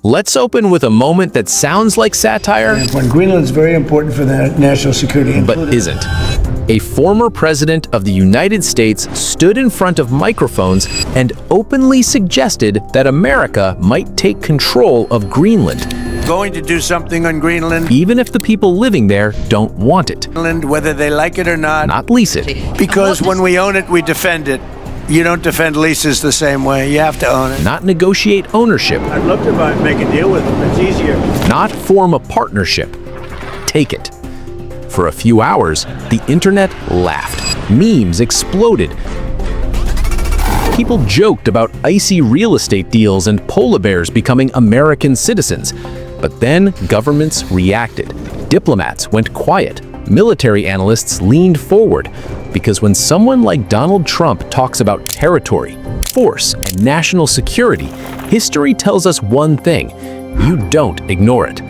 Let's open with a moment that sounds like satire, When Greenland's very important for their national security, but isn't. A former president of the United States stood in front of microphones and openly suggested that America might take control of Greenland, Going to do something on Greenland, even if the people living there don't want it, whether they like it or not lease it. Because when we own it, we defend it. You don't defend leases the same way. You have to own it. Not negotiate ownership, I'd love to make a deal with them. It's easier. not form a partnership. Take it. For a few hours, the internet laughed. Memes exploded. People joked about icy real estate deals and polar bears becoming American citizens. But then governments reacted. Diplomats went quiet. Military analysts leaned forward. Because when someone like Donald Trump talks about territory, force, and national security, history tells us one thing: you don't ignore it.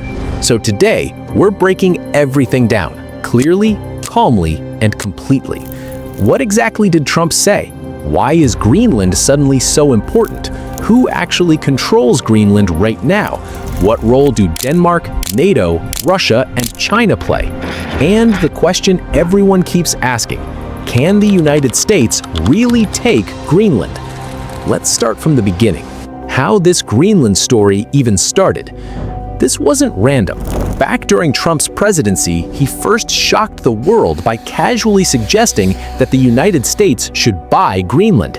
So today, we're breaking everything down, clearly, calmly, and completely. What exactly did Trump say? Why is Greenland suddenly so important? Who actually controls Greenland right now? What role do Denmark, NATO, Russia, and China play? And the question everyone keeps asking: can the United States really take Greenland? Let's start from the beginning. How this Greenland story even started. This wasn't random. Back during Trump's presidency, he first shocked the world by casually suggesting that the United States should buy Greenland.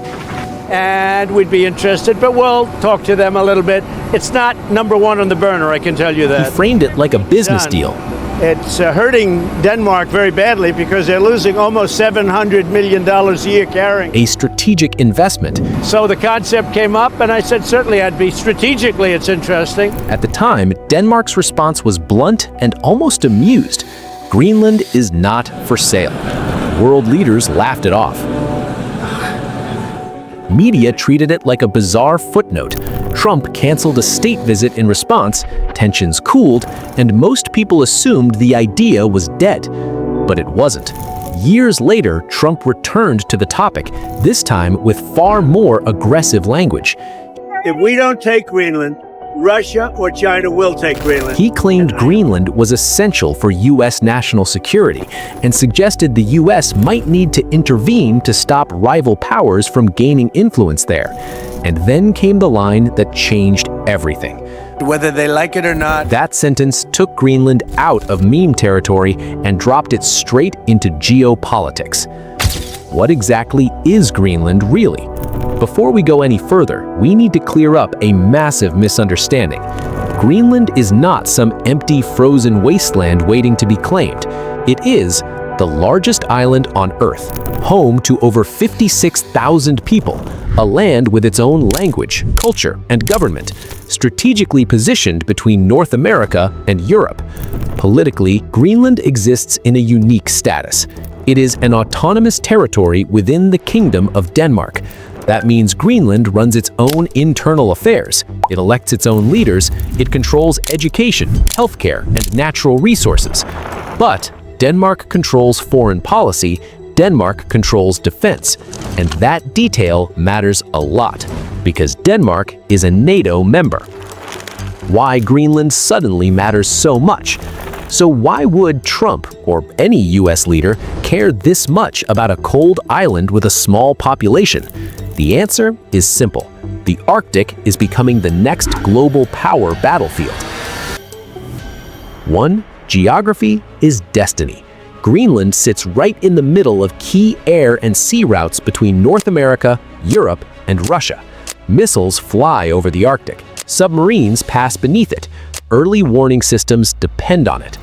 And we'd be interested, but we'll talk to them a little bit. It's not number one on the burner, I can tell you He that. framed it like a business Done. deal. It's hurting Denmark very badly because they're losing almost $700 million a year carrying. A strategic investment. So the concept came up, and I said, certainly I'd be strategically, it's interesting. At the time, Denmark's response was blunt and almost amused. Greenland is not for sale. World leaders laughed it off. Media treated it like a bizarre footnote. Trump canceled a state visit in response, tensions cooled, and most people assumed the idea was dead. But it wasn't. Years later, Trump returned to the topic, this time with far more aggressive language. If we don't take Greenland, Russia or China will take Greenland. He claimed Greenland was essential for U.S. national security and suggested the U.S. might need to intervene to stop rival powers from gaining influence there. And then came the line that changed everything. Whether they like it or not. That sentence took Greenland out of meme territory and dropped it straight into geopolitics. What exactly is Greenland really? Before we go any further, we need to clear up a massive misunderstanding. Greenland is not some empty frozen wasteland waiting to be claimed. It is the largest island on Earth, home to over 56,000 people, a land with its own language, culture, and government, strategically positioned between North America and Europe. Politically, Greenland exists in a unique status. It is an autonomous territory within the Kingdom of Denmark. That means Greenland runs its own internal affairs, it elects its own leaders, it controls education, healthcare, and natural resources. But Denmark controls foreign policy, Denmark controls defense, and that detail matters a lot, because Denmark is a NATO member. Why Greenland suddenly matters so much? So why would Trump, or any US leader, care this much about a cold island with a small population? The answer is simple. The Arctic is becoming the next global power battlefield. 1. Geography is destiny. Greenland sits right in the middle of key air and sea routes between North America, Europe, and Russia. Missiles fly over the Arctic. Submarines pass beneath it. Early warning systems depend on it.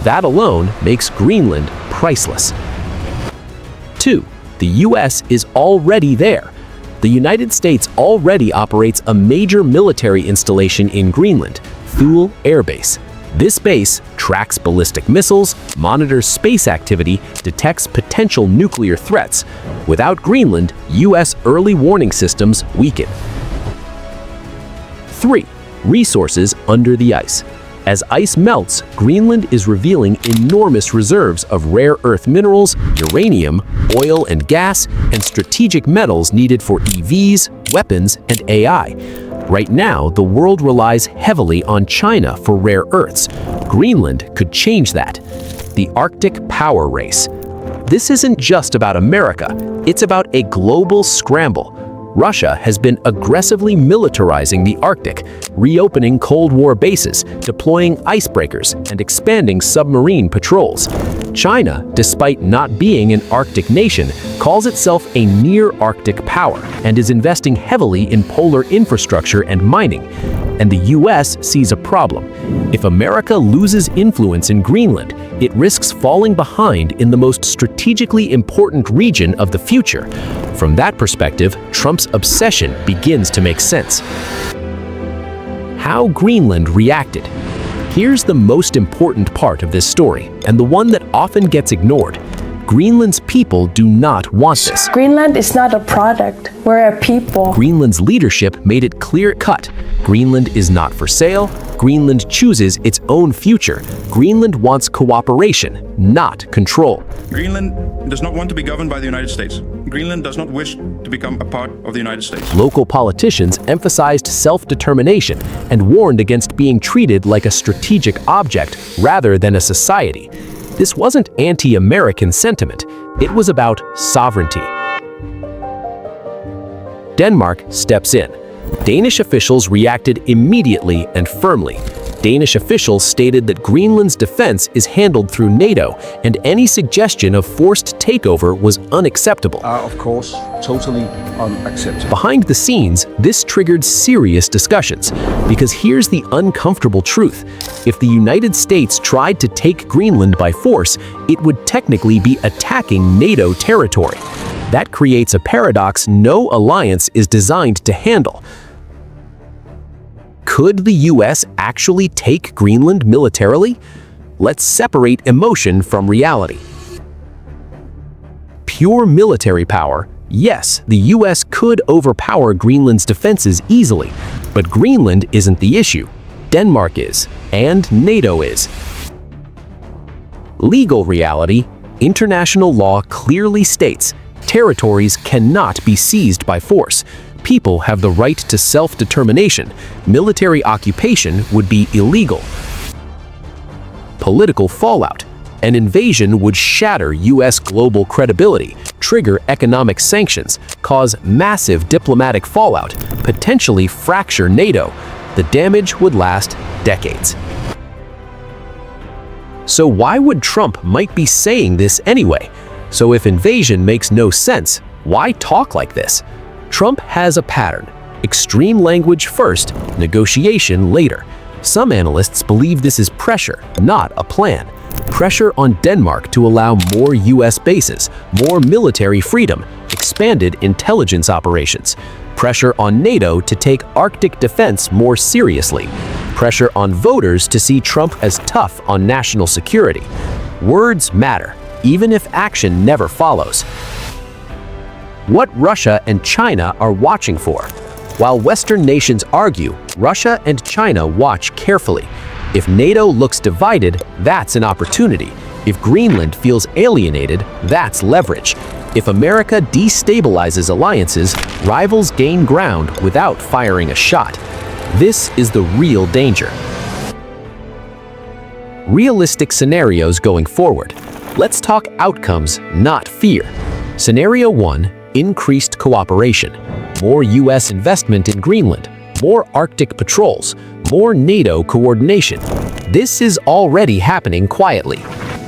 That alone makes Greenland priceless. 2. The US is already there. The United States already operates a major military installation in Greenland, Thule Air Base. This base tracks ballistic missiles, monitors space activity, detects potential nuclear threats. Without Greenland, US early warning systems weaken. 3. Resources under the ice. As ice melts, Greenland is revealing enormous reserves of rare earth minerals, uranium, oil and gas, and strategic metals needed for EVs, weapons, and AI. Right now, the world relies heavily on China for rare earths. Greenland could change that. The Arctic power race. This isn't just about America, it's about a global scramble. Russia has been aggressively militarizing the Arctic, reopening Cold War bases, deploying icebreakers, and expanding submarine patrols. China, despite not being an Arctic nation, calls itself a near-Arctic power and is investing heavily in polar infrastructure and mining. And the US sees a problem. If America loses influence in Greenland, it risks falling behind in the most strategically important region of the future. From that perspective, Trump's obsession begins to make sense. How Greenland reacted. Here's the most important part of this story, and the one that often gets ignored. Greenland's people do not want this. Greenland is not a product, we're a people. Greenland's leadership made it clear-cut. Greenland is not for sale. Greenland chooses its own future. Greenland wants cooperation, not control. Greenland does not want to be governed by the United States. Greenland does not wish to become a part of the United States. Local politicians emphasized self-determination and warned against being treated like a strategic object rather than a society. This wasn't anti-American sentiment. It was about sovereignty. Denmark steps in. Danish officials reacted immediately and firmly. Danish officials stated that Greenland's defense is handled through NATO, and any suggestion of forced takeover was unacceptable. Of course, totally unacceptable. Behind the scenes, this triggered serious discussions, because here's the uncomfortable truth. If the United States tried to take Greenland by force, it would technically be attacking NATO territory. That creates a paradox no alliance is designed to handle. Could the US actually take Greenland militarily? Let's separate emotion from reality. Pure military power, yes, the US could overpower Greenland's defenses easily, but Greenland isn't the issue. Denmark is, and NATO is. Legal reality, international law clearly states territories cannot be seized by force. People have the right to self-determination. Military occupation would be illegal. Political fallout. An invasion would shatter US global credibility, trigger economic sanctions, cause massive diplomatic fallout, potentially fracture NATO. The damage would last decades. So why would Trump might be saying this anyway? So if invasion makes no sense, why talk like this? Trump has a pattern. Extreme language first, negotiation later. Some analysts believe this is pressure, not a plan. Pressure on Denmark to allow more US bases, more military freedom, expanded intelligence operations. Pressure on NATO to take Arctic defense more seriously. Pressure on voters to see Trump as tough on national security. Words matter, even if action never follows. What Russia and China are watching for. While Western nations argue, Russia and China watch carefully. If NATO looks divided, that's an opportunity. If Greenland feels alienated, that's leverage. If America destabilizes alliances, rivals gain ground without firing a shot. This is the real danger. Realistic scenarios going forward. Let's talk outcomes, not fear. Scenario 1. Increased cooperation. More US investment in Greenland. More Arctic patrols. More NATO coordination. This is already happening quietly.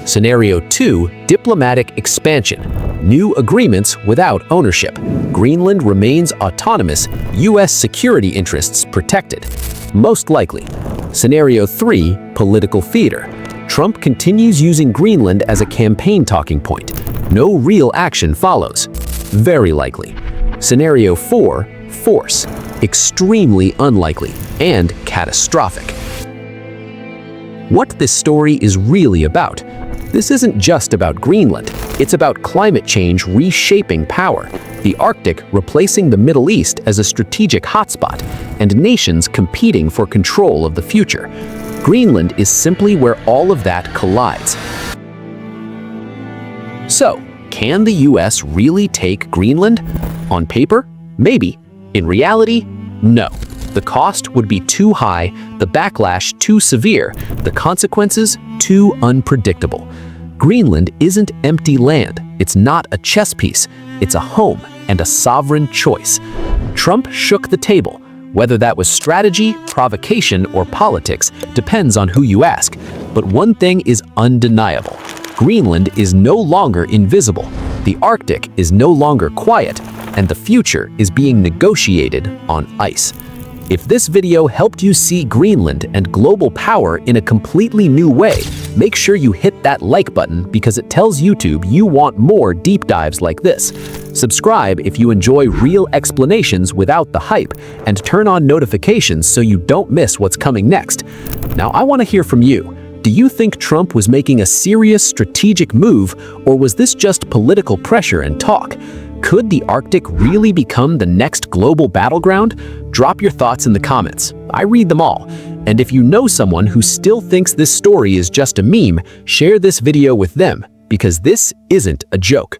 Scenario 2. Diplomatic expansion. New agreements without ownership. Greenland remains autonomous, US security interests protected. Most likely. Scenario 3. Political theater. Trump continues using Greenland as a campaign talking point. No real action follows. Very likely. Scenario 4. Force. Extremely unlikely and catastrophic. What this story is really about. This isn't just about Greenland. It's about climate change reshaping power, the Arctic replacing the Middle East as a strategic hotspot, and nations competing for control of the future. Greenland is simply where all of that collides. So, can the US really take Greenland? On paper, maybe. In reality, no. The cost would be too high, the backlash too severe, the consequences too unpredictable. Greenland isn't empty land. It's not a chess piece. It's a home and a sovereign choice. Trump shook the table. Whether that was strategy, provocation, or politics depends on who you ask. But one thing is undeniable. Greenland is no longer invisible. The Arctic is no longer quiet, and the future is being negotiated on ice. If this video helped you see Greenland and global power in a completely new way, make sure you hit that like button because it tells YouTube you want more deep dives like this. Subscribe if you enjoy real explanations without the hype, and turn on notifications so you don't miss what's coming next. Now, I want to hear from you. Do you think Trump was making a serious strategic move, or was this just political pressure and talk? Could the Arctic really become the next global battleground? Drop your thoughts in the comments. I read them all. And if you know someone who still thinks this story is just a meme, share this video with them, because this isn't a joke.